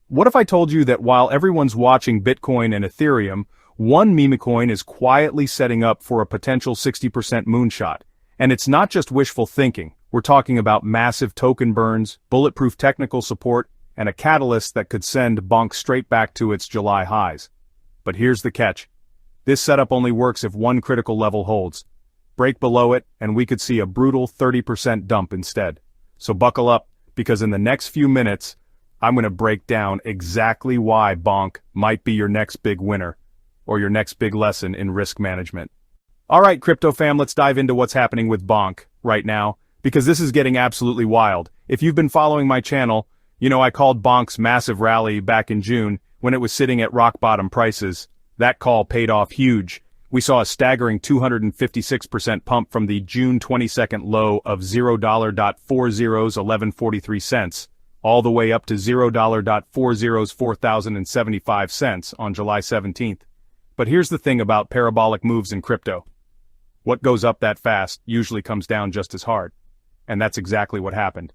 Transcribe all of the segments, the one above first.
What if I told you that while everyone's watching Bitcoin and Ethereum, one memecoin is quietly setting up for a potential 60% moonshot? And it's not just wishful thinking. We're talking about massive token burns, bulletproof technical support, and a catalyst that could send BONK straight back to its July highs. But here's the catch. This setup only works if one critical level holds. Break below it, and we could see a brutal 30% dump instead. So buckle up, because in the next few minutes, I'm going to break down exactly why BONK might be your next big winner, or your next big lesson in risk management. Alright, crypto fam, let's dive into what's happening with BONK right now, because this is getting absolutely wild. If you've been following my channel, you know I called BONK's massive rally back in June when it was sitting at rock bottom prices. That call paid off huge. We saw a staggering 256% pump from the June 22nd low of $0.401143, all the way up to $0.404075 on July 17th. But here's the thing about parabolic moves in crypto. What goes up that fast usually comes down just as hard. And that's exactly what happened.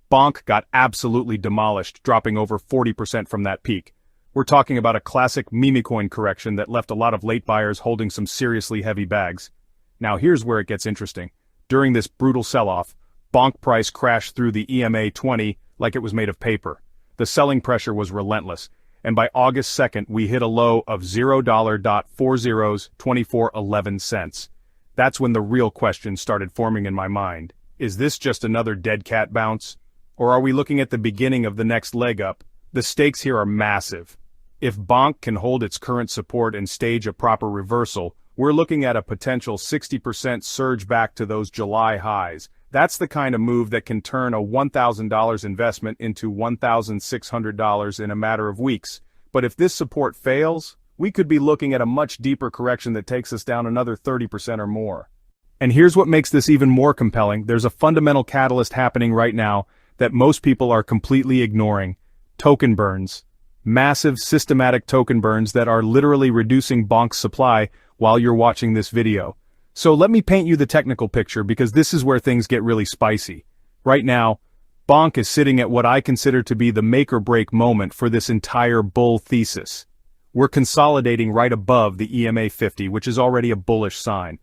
BONK got absolutely demolished, dropping over 40% from that peak. We're talking about a classic memecoin correction that left a lot of late buyers holding some seriously heavy bags. Now here's where it gets interesting. During this brutal sell-off, BONK price crashed through the EMA 20 like it was made of paper. The selling pressure was relentless, and by August 2nd we hit a low of $0.402411. That's when the real question started forming in my mind. Is this just another dead cat bounce? Or are we looking at the beginning of the next leg up? The stakes here are massive. If BONK can hold its current support and stage a proper reversal, we're looking at a potential 60% surge back to those July highs. That's the kind of move that can turn a $1,000 investment into $1,600 in a matter of weeks. But if this support fails, we could be looking at a much deeper correction that takes us down another 30% or more. And here's what makes this even more compelling. There's a fundamental catalyst happening right now that most people are completely ignoring. Token burns. Massive systematic token burns that are literally reducing BONK's supply while you're watching this video. So let me paint you the technical picture, because this is where things get really spicy. Right now, BONK is sitting at what I consider to be the make or break moment for this entire bull thesis. We're consolidating right above the EMA 50, which is already a bullish sign.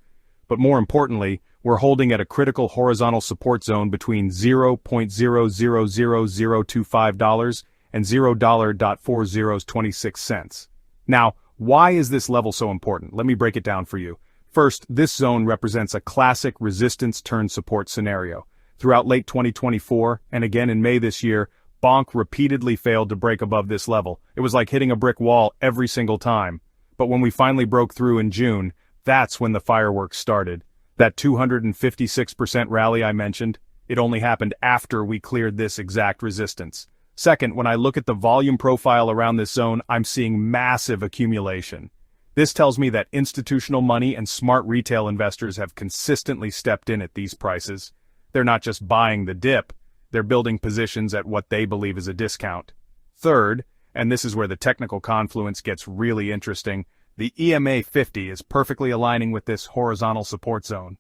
But more importantly, we're holding at a critical horizontal support zone between $0.000025 and $0.4026. Now, why is this level so important? Let me break it down for you. First, this zone represents a classic resistance turn support scenario. Throughout late 2024, and again in May this year, BONK repeatedly failed to break above this level. It was like hitting a brick wall every single time. But when we finally broke through in June, that's when the fireworks started. That 256% rally I mentioned, it only happened after we cleared this exact resistance. Second, when I look at the volume profile around this zone, I'm seeing massive accumulation. This tells me that institutional money and smart retail investors have consistently stepped in at these prices. They're not just buying the dip, they're building positions at what they believe is a discount. Third, and this is where the technical confluence gets really interesting, the EMA 50 is perfectly aligning with this horizontal support zone.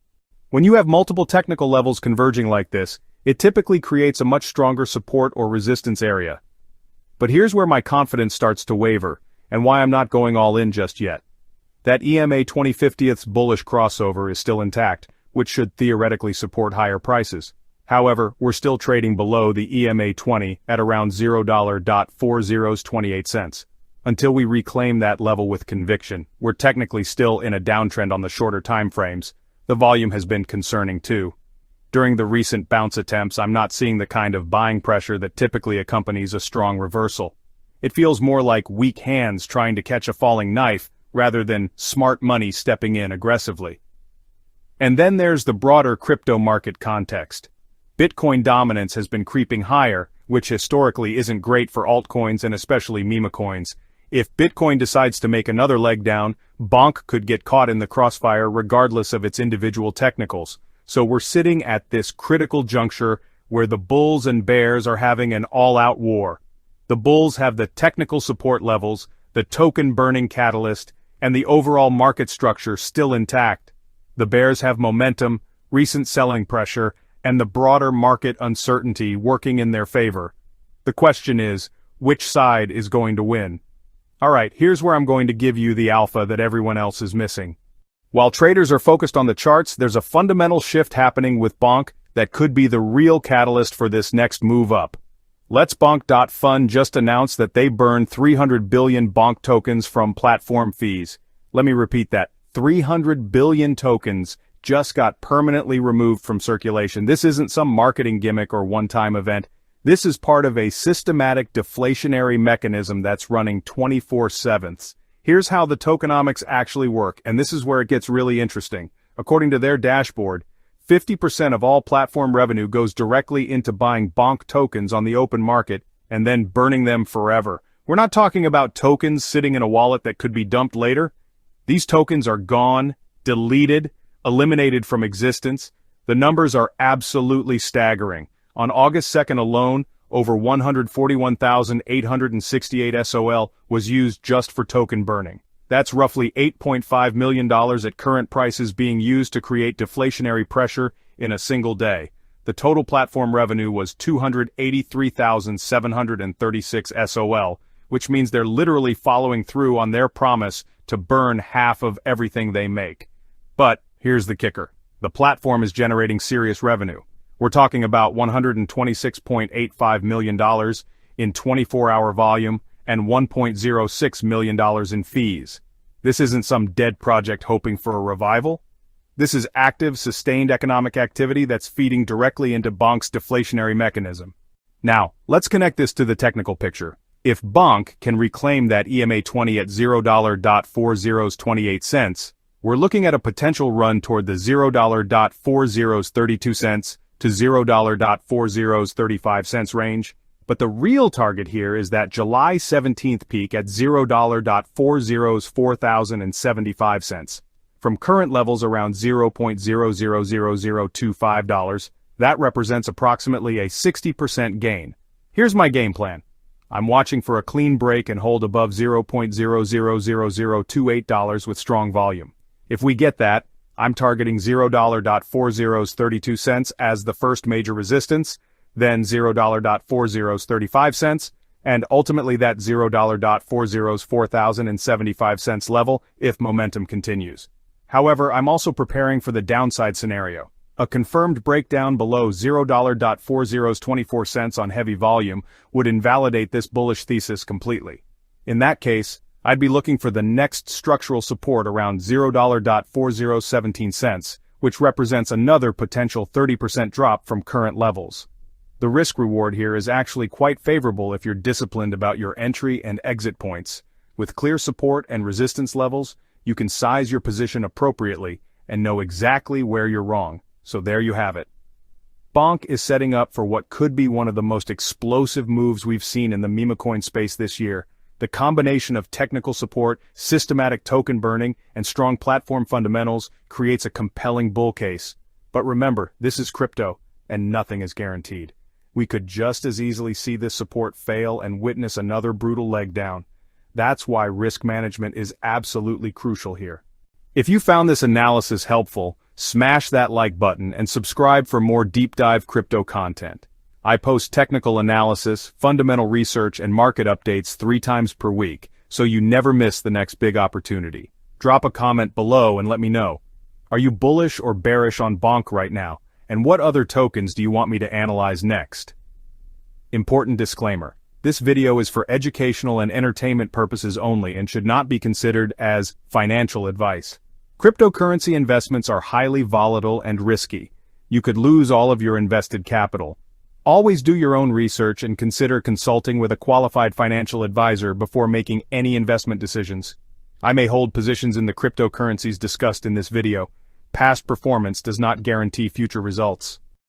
When you have multiple technical levels converging like this, it typically creates a much stronger support or resistance area. But here's where my confidence starts to waver, and why I'm not going all in just yet. That EMA 2050th's bullish crossover is still intact, which should theoretically support higher prices. However, we're still trading below the EMA 20 at around $0.4028. Until we reclaim that level with conviction, we're technically still in a downtrend on the shorter time frames. The volume has been concerning too. During the recent bounce attempts, I'm not seeing the kind of buying pressure that typically accompanies a strong reversal. It feels more like weak hands trying to catch a falling knife, rather than smart money stepping in aggressively. And then there's the broader crypto market context. Bitcoin dominance has been creeping higher, which historically isn't great for altcoins and especially memecoins. If Bitcoin decides to make another leg down, BONK could get caught in the crossfire regardless of its individual technicals. So we're sitting at this critical juncture where the bulls and bears are having an all-out war. The bulls have the technical support levels, the token burning catalyst, and the overall market structure still intact. The bears have momentum, recent selling pressure, and the broader market uncertainty working in their favor. The question is, which side is going to win. Alright, here's where I'm going to give you the alpha that everyone else is missing. While traders are focused on the charts, there's a fundamental shift happening with BONK that could be the real catalyst for this next move up. Let's BONK.Fund just announced that they burned 300 billion BONK tokens from platform fees. Let me repeat that. 300 billion tokens just got permanently removed from circulation. This isn't some marketing gimmick or one-time event. This is part of a systematic deflationary mechanism that's running 24/7. Here's how the tokenomics actually work, and this is where it gets really interesting. According to their dashboard, 50% of all platform revenue goes directly into buying BONK tokens on the open market and then burning them forever. We're not talking about tokens sitting in a wallet that could be dumped later. These tokens are gone, deleted, eliminated from existence. The numbers are absolutely staggering. On August 2nd alone, over 141,868 SOL was used just for token burning. That's roughly $8.5 million at current prices being used to create deflationary pressure in a single day. The total platform revenue was 283,736 SOL, which means they're literally following through on their promise to burn half of everything they make. But here's the kicker. The platform is generating serious revenue. We're talking about $126.85 million in 24-hour volume and $1.06 million in fees. This isn't some dead project hoping for a revival. This is active, sustained economic activity that's feeding directly into BONK's deflationary mechanism. Now, let's connect this to the technical picture. If BONK can reclaim that EMA20 at $0.4028, we're looking at a potential run toward the $0.4032 to $0.4035 range, but the real target here is that July 17th peak at $0.4075. From current levels around $0.000025, that represents approximately a 60% gain. Here's my game plan. I'm watching for a clean break and hold above $0.000028 with strong volume. If we get that, I'm targeting $0.4032 as the first major resistance, then $0.4035, and ultimately that $0.4075 level if momentum continues. However, I'm also preparing for the downside scenario. A confirmed breakdown below $0.4024 on heavy volume would invalidate this bullish thesis completely. In that case, I'd be looking for the next structural support around $0.4017, which represents another potential 30% drop from current levels. The risk reward here is actually quite favorable if you're disciplined about your entry and exit points. With clear support and resistance levels, you can size your position appropriately and know exactly where you're wrong. So there you have it. BONK is setting up for what could be one of the most explosive moves we've seen in the memecoin space this year. The combination of technical support, systematic token burning, and strong platform fundamentals creates a compelling bull case. But remember, this is crypto, and nothing is guaranteed. We could just as easily see this support fail and witness another brutal leg down. That's why risk management is absolutely crucial here. If you found this analysis helpful, smash that like button and subscribe for more deep dive crypto content. I post technical analysis, fundamental research, and market updates 3 times per week, so you never miss the next big opportunity. Drop a comment below and let me know. Are you bullish or bearish on BONK right now? And what other tokens do you want me to analyze next? Important disclaimer. This video is for educational and entertainment purposes only and should not be considered as financial advice. Cryptocurrency investments are highly volatile and risky. You could lose all of your invested capital. Always do your own research and consider consulting with a qualified financial advisor before making any investment decisions. I may hold positions in the cryptocurrencies discussed in this video. Past performance does not guarantee future results.